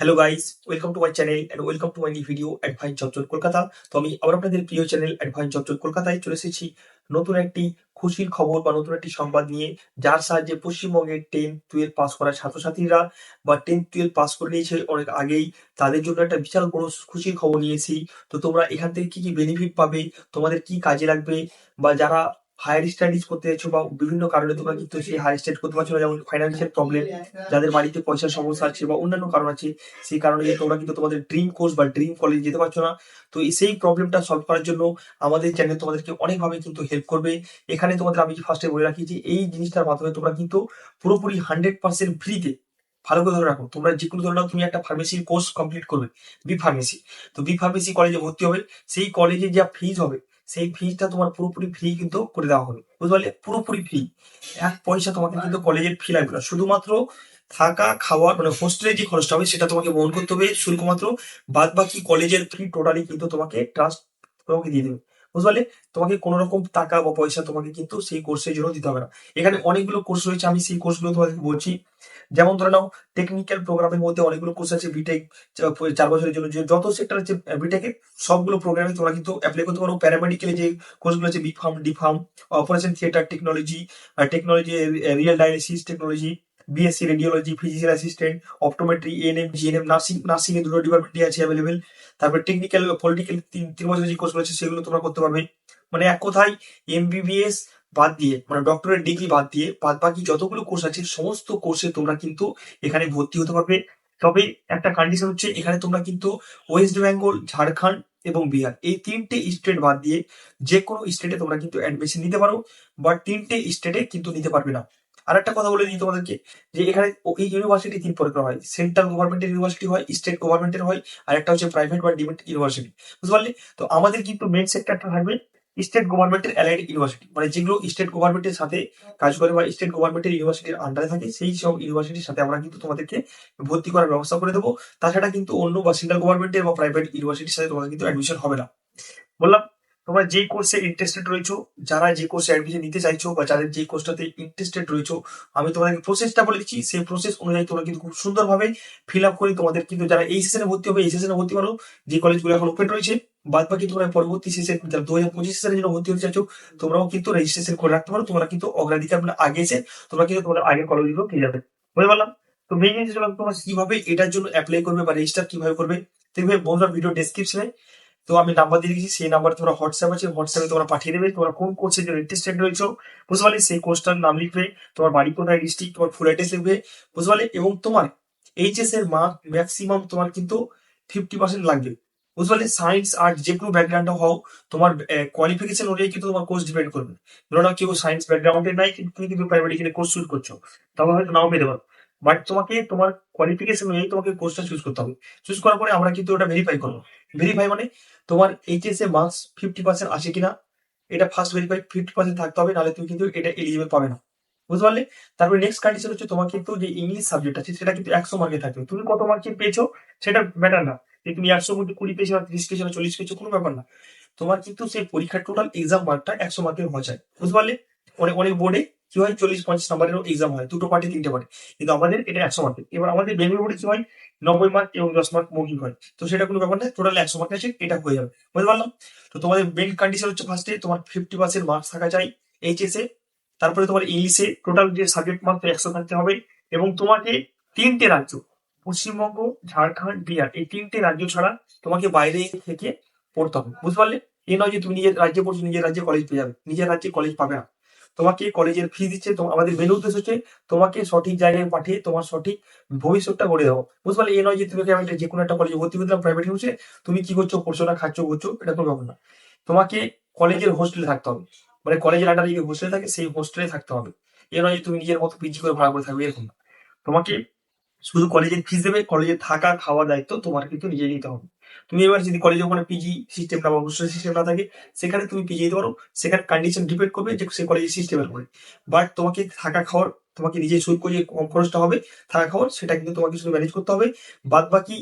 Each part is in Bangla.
Hello guys, welcome to my channel and welcome to my new video advice জবজট কলকাতা। তো আমি আবার আপনাদের প্রিয় চ্যানেল অ্যাডভাইস জবজট কলকাতায় চলে এসেছি নতুন একটি খুশির খবর বা নতুন একটি সংবাদ নিয়ে, যার সাহায্যে পশ্চিমবঙ্গের 10-12 পাস করা ছাত্রছাত্রীরা বা 10-12 পাস করে নিয়েছে অনেক আগেই, তাদের জন্য একটা বিশাল বড় খুশির খবর নিয়েছি। তো তোমরা এখান থেকে কি কি বেনিফিট পাবে, তোমাদের কি কাজে লাগবে, বা যারা হায়ার স্টাডিজ করতে চাইছো বা বিভিন্ন কারণে তোমরা কিন্তু সেই হায়ার স্টাডিজ করতে পারছো না, যেমন ফাইন্যান্সিয়াল প্রবলেম, যাদের বাড়িতে পয়সার সমস্যা আছে বা অন্যান্য কারণ আছে, সেই কারণে তোমরা কিন্তু তোমাদের ড্রিম কোর্স বা ড্রিম কলেজে যেতে পারছো না। তো সেই প্রবলেমটা সলভ করার জন্য আমাদের চ্যানেল তোমাদেরকে অনেকভাবে কিন্তু হেল্প করবে। এখানে তোমাদের আমি ফার্স্টে বলে রাখি যে এই জিনিসটার মাধ্যমে তোমরা কিন্তু পুরোপুরি 100% ফ্রিতে, ভালো করে ধরে রাখো, তোমরা যে কোনো ধরে নাও তুমি একটা ফার্মেসির কোর্স কমপ্লিট করবে, বি ফার্মেসি। তো বি ফার্মেসি কলেজে ভর্তি হবে, সেই কলেজে যা ফিজ হবে সেই ফিজটা তোমার পুরোপুরি ফ্রি কিন্তু করে দেওয়া হবে, বুঝতে পারলে? পুরোপুরি ফ্রি, এক পয়সা তোমাকে কিন্তু কলেজের ফি লাগবে না। শুধুমাত্র থাকা খাওয়া মানে হোস্টেলের যে খরচটা হবে সেটা তোমাকে বহন করতে হবে শুল্কমাত্র। বাদ বাকি কলেজের ফি টোটালি কিন্তু তোমাকে ট্রাস্ট তোমাকে দিয়ে দেবে, বুঝতে পারলে? তোমাকে কোনো রকম টাকা বা পয়সা তোমাকে কিন্তু সেই কোর্সের জন্য দিতে হবে না। এখানে অনেকগুলো কোর্স রয়েছে, আমি সেই কোর্সগুলো তোমাদেরকে বলছি। যেমন ধরে নাও, টেকনিক্যাল প্রোগ্রামের মধ্যে অনেকগুলো কোর্স আছে, বিটেক 4 বছরের জন্য যে যত সেক্টর আছে বিটেকে, সবগুলো প্রোগ্রামে তোমরা কিন্তু অ্যাপ্লাই করতে পারো। প্যারামেডিক্যালে যে কোর্সগুলো আছে, B pharm, D pharm, operation theatre technology, technology, real dialysis technology, BSc radiology, physical assistant, optometry, ANM, GNM, nursing এর দুটো ডিপার্টমেন্টই আছে অ্যাভেলেবেল। তারপর টেকনিক্যাল পলিটিক্যাল 3 বছরের যে কোর্সগুলো আছে সেগুলো তোমরা করতে পারবে। মানে এক কথায় এমবিবিএস বাদ দিয়ে, মানে ডক্টরেট ডিগ্রি বাদ দিয়ে, বাদ বাকি যতগুলো কোর্স আছে সমস্ত কোর্সে তোমরা কিন্তু এখানে ভর্তি হতে পারবে। তবে একটা কন্ডিশন হচ্ছে, এখানে তোমরা কিন্তু ওয়েস্ট বেঙ্গল, ঝাড়খণ্ড এবং বিহার এই 3টে স্টেট বাদ দিয়ে যে কোনো স্টেটে তোমরা কিন্তু অ্যাডমিশন নিতে পারো, বাট 3টে স্টেটে কিন্তু নিতে পারবে না। আর একটা কথা বলে দিই তোমাদেরকে, যে এখানে এই ইউনিভার্সিটি 3 প্রকার হয়: সেন্ট্রাল গভর্নমেন্টের ইউনিভার্সিটি হয়, স্টেট গভর্নমেন্টের হয়, আর একটা হচ্ছে প্রাইভেট বা ডিমড ইউনিভার্সিটি, বুঝতে পারলে? তো আমাদের কিন্তু মেন সেক্টরটা থাকবে স্টেট গভর্নমেন্টের অ্যালাইড ইউনিভার্সিটি, মানে যেগুলো স্টেট গভর্নমেন্টের সাথে কাজ করে বা স্টেট গভর্নমেন্টের ইউনিভার্সিটির আন্ডারে থাকে, সেই সব ইউনিভার্সিটির সাথে আমরা কিন্তু তোমাদেরকে ভর্তি করার ব্যবস্থা করে দেবো। তাছাড়া কিন্তু অন্য বা সেন্ট্রাল গভর্নমেন্টের বা প্রাইভেট ইউনিভার্সিটির সাথে তোমাদের কিন্তু অ্যাডমিশন হবে না। বললাম, তোমরা যেই কোর্সে ইন্টারেস্টেড রয়েছো, যারা যে কোর্সে অ্যাডমিশন নিতে চাইছো বা যাদের যে কোর্সটাতে ইন্টারেস্টেড রয়েছো, আমি তোমাদেরকে প্রসেসটা বলে দিচ্ছি। সেই প্রসেস অনুযায়ী তোমরা কিন্তু খুব সুন্দরভাবে ফিল আপ করে তোমাদের কিন্তু যারা এই সেশনে ভর্তি হবে, এই সেশনে ভর্তি করো, যে কলেজগুলো এখন ওপেন রয়েছে। বাদ বাকি তোমরা পরবর্তী সেশন, যারা 2025 সেশনের জন্য ভর্তি হতে চাইছো, তোমরাও কিন্তু রেজিস্ট্রেশন করে রাখতে পারো। তোমরা কিন্তু অগ্রাধিকার মানে আগে এসে তোমরা কিন্তু তোমাদের আগের কলেজগুলো পেয়ে যাবে, বুঝতে পারলাম? তো মেইন জিনিস হলো তোমরা কিভাবে এটার জন্য অ্যাপ্লাই করবে বা রেজিস্টার কিভাবে করবে, দেখবে বন্ধুরা ভিডিও ডেসক্রিপশনে তো আমি নাম্বার দিয়ে দিয়েছি। সেই নাম্বারে তোমরা হোয়াটসঅ্যাপ আছে, হোয়াটসঅ্যাপে তোমরা পাঠিয়ে দেবে তোমরা কোন কোর্সের জন্য ইন্টারেস্টেড রয়েছো, বুঝতে পারলে? সেই কোর্সটার নাম লিখবে, তোমার বাড়ি কোথায়, ডিস্ট্রিক্ট, তোমার ফুল অ্যাড্রেস লিখবে, বুঝতে পারলে? এবং তোমার এইচএস এর মার্ক ম্যাক্সিমাম তোমার কিন্তু 50% লাগবে, বুঝতে পারলে? সায়েন্স আর্ট যে কোনো ব্যাকগ্রাউন্ড হও, তোমার কোয়ালিফিকেশন অনুযায়ী কিন্তু তোমার কোর্স ডিপেন্ড করবে। ধরো না কেউ সায়েন্স ব্যাকগ্রাউন্ডে নাই, কিন্তু তুমি কিন্তু প্যারামেডিক্যালে কোর্স চুজ করছো, তাহলে হয়তো নাও পেতে পারো। বাট তোমাকে তোমার কোয়ালিফিকেশন অনুযায়ী তোমাকে কোর্সটা চুজ করতে হবে। চুজ করার পরে আমরা কিন্তু ওটা ভেরিফাই করবো। ভেরিফাই মানে তোমার এইচএস এ মার্কস 50% আসে কিনা, এটা ফার্স্ট ভেরিফাই। 50% থাকতে হবে, নাহলে তুমি কিন্তু এটা এলিজিবল পাবে না, বুঝতে পারলে? তারপরে নেক্সট কন্ডিশন হচ্ছে, তোমার কিন্তু যে ইংলিশ সাবজেক্ট আছে সেটা কিন্তু 100 মার্কে থাকবে। তুমি কত মার্কে পেয়েছো সেটা ম্যাটার না, যে তুমি 100 মধ্যে 20 পেয়েছো, 30 পেয়েছো, 40 পেয়েছো, কোনো ব্যাপার না। তোমার কিন্তু সেই পরীক্ষার টোটাল এক্সাম মার্কটা 100 মার্কের হওয়া চাই, বুঝতে পারলে? অনেক অনেক বোর্ডে কি হয়, 40-50 নাম্বারেরও এক্সাম হয়, দুটো পার্টি 3টে পার্টি, কিন্তু আমাদের এটা 100 মার্কের। এবার আমাদের বেঙ্গল বোর্ডে কি হয়, 90 মার্ক এবং 10 মার্ক মৌখিক হয়। তো সেটা কোনো ব্যাপার না, টোটাল 100 মার্ক আছে, এটা হয়ে যাবে, বুঝতে পারলাম? তো তোমাদের মেন কন্ডিশন হচ্ছে, ফার্স্টে তোমার 50% মার্কস থাকা চাই এইচএস এ। তারপরে তোমার ইংলিশে টোটাল যে সাবজেক্ট মার্ক 100 থাকতে হবে। এবং তোমাকে 3টে রাজ্য, পশ্চিমবঙ্গ, ঝাড়খণ্ড, বিহার, এই 3টে রাজ্য ছাড়া তোমাকে বাইরে থেকে পড়তে হবে, বুঝতে পারলে? এ নয় যে তুমি নিজের রাজ্যে পড়ছো, নিজের রাজ্যে কলেজ পেয়ে যাবে, নিজের রাজ্যে কলেজ পাবে না। তোমাকে কলেজের ফি দিচ্ছে, আমাদের মেন উদ্দেশ্য হচ্ছে তোমাকে সঠিক জায়গায় পাঠিয়ে তোমার সঠিক ভবিষ্যৎটা গড়ে দেবো, বুঝতে পারলে? এ নয় যে তুমি আমি যে কোনো একটা কলেজে ভর্তি করে দিলাম প্রাইভেট হচ্ছে, তুমি কি করছো, পড়ছো না, খাচ্ছো, ঘুরছো, এটা কোনো ব্যাপার না। তোমাকে কলেজের হোস্টেলে থাকতে হবে, মানে কলেজের আন্ডারে যে হোস্টেল থাকে সেই হোস্টেলে থাকতে হবে। এ নয় যে তুমি নিজের মতো পিজি করে ভাড়া করে থাকবে, এরকম না। তোমাকে শুধু কলেজের ফিস দেবে, কলেজে থাকা খাওয়ার দায়িত্ব তোমার কিন্তু নিজে নিতে হবে। তুমি এবার যদি কলেজে ওখানে পিজি সিস্টেম না বা হোস্টেল সিস্টেম না থাকে, সেখানে তুমি পিজি দিতে পারো। সেখানে কন্ডিশন ডিপেন্ড করবে যে সে কলেজের সিস্টেমের উপরে। বাট তোমাকে থাকা খাওয়ার তোমাকে নিজে শুল্ক করে কম খরচটা হবে, থাকা খাওয়ার সেটা কিন্তু তোমাকে শুধু ম্যানেজ করতে হবে। বাদ বাকি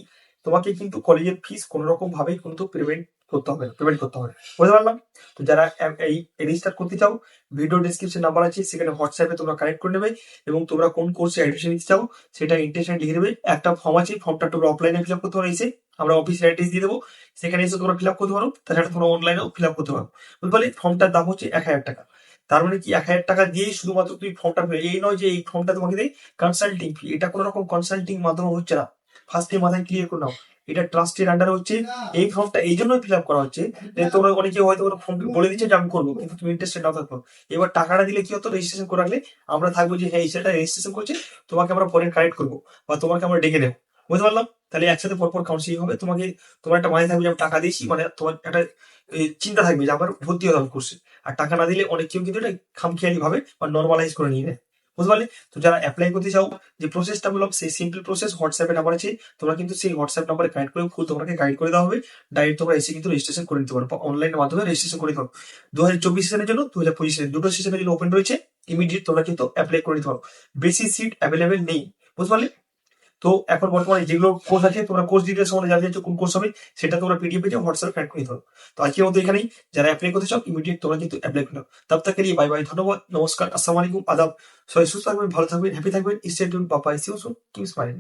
তোমাকে কিন্তু কলেজের ফিস কোনো রকম ভাবে কিন্তু পেমেন্ট করতে হবে না, পেমেন্ট করতে হবে না। বুঝতে পারলাম? তো যারা এই রেজিস্টার করতে চাও, ভিডিও ডেসক্রিপশন নাম্বার আছে, সেখানে হোয়াটসঅ্যাপে তোমরা কানেক্ট করে নেবে এবং তোমরা কোন কোর্সে অ্যাডমিশন নিতে চাও সেটা ইন্টেনশন লিখে দেবে। একটা ফর্ম আছে, ফর্মটা তোমরা অফলাইনে ফিল আপ করতে পারো এসে, আমরা অফিসের অ্যাড্রেস দিয়ে দেবো, সেখানে এসে তোমরা ফিল আপ করতে পারো। তাছাড়া তোমরা অনলাইনেও ফিল আপ করতে পারো। বুঝতে পারলে? ফর্মটার দাম হচ্ছে 1,000 টাকা। তার মানে কি 1,000 টাকা দিয়েই শুধুমাত্র তুমি ফর্মটা পেয়ে, এই নয় যে এই ফর্মটা তোমাকে দেয় কনসাল্টিং ফি, এটা কোনো রকম কনসাল্টিং মাধ্যমে হচ্ছে না। ফার্স্টে মাথায় ক্লিয়ার করে নাও, এটা ট্রাস্টের আন্ডারে হচ্ছে। এই ফর্মটা এই জন্যই ফিল আপ করা হচ্ছে যে তোমরা অনেকে হয়তো ফর্ম বলে দিচ্ছে যে আমি করবো, কিন্তু তুমি ইন্টারেস্টেড না থাকো। এবার টাকাটা দিলে কি হতো, রেজিস্ট্রেশন করে রাখলে আমরা থাকবো যে হ্যাঁ এই সেটা রেজিস্ট্রেশন করছে, তোমাকে আমরা পরে কালেক্ট করবো বা তোমাকে আমরা ডেকে নেবো। বুঝতে পারলাম? তাহলে একসাথে পরপর কাউন্সিলিং হবে। তোমাকে, তোমার একটা মাথায় থাকবে যে আমি টাকা দিয়েছি, মানে তোমার একটা চিন্তা থাকবে যে আমার ভর্তি হতে হবে কোর্সে। আর টাকা না দিলে অনেক কেউ কিন্তু এটা খামখেয়ালি ভাবে বা নর্মালাইজ করে নিয়ে নেয়। বুঝতে পারলে? তো যারা অ্যাপ্লাই করতে চাও, যে প্রসেসটা বললাম সেই সিম্পল প্রসেস, হোয়াটসঅ্যাপে নাম্বার আছে, তোমরা কিন্তু সেই হোয়াটসঅ্যাপ নাম্বারে কানেক্ট করে ফুল তোমাকে গাইড করে দেওয়া হবে। ডাইরেক্ট তোমরা এসে কিন্তু রেজিস্ট্রেশন করে নিতে পারো, অনলাইনের মাধ্যমে রেজিস্ট্রেশন করে নিতে পারো। 2024 সেশনের জন্য, 2025 সেশন, দুটো সেশনের জন্য ওপেন রয়েছে। ইমিডিয়েট তোমরা কিন্তু অ্যাপ্লাই করে নিতে পারো। বেশি সিট অ্যাভেলেবেল নেই। বুঝতে পারলে? তো এখন বর্তমানে যেগুলো কোর্স আছে, তোমরা কোর্স ডিটেলস সম্বন্ধে জানতে চাচ্ছ কোন কোর্স হবে, সেটা তোমরা পিডিএফ পেয়ে হোয়াটসঅ্যাপ কানেক্ট করে নিতে পারো। তো আজকের মতো এখানেই, যারা অ্যাপ্লাই করতে চাও ইমিডিয়েট তোমরা কিন্তু অ্যাপ্লাই করে নাও। তব তক के लिए বাই বাই, ধন্যবাদ, নমস্কার, আসসালামু আলাইকুম, আদাব। সবাই সুস্থ থাকবেন, ভালো থাকবেন, হ্যাপি থাকবেন, stay tune, bye bye, see you soon, keep smiling.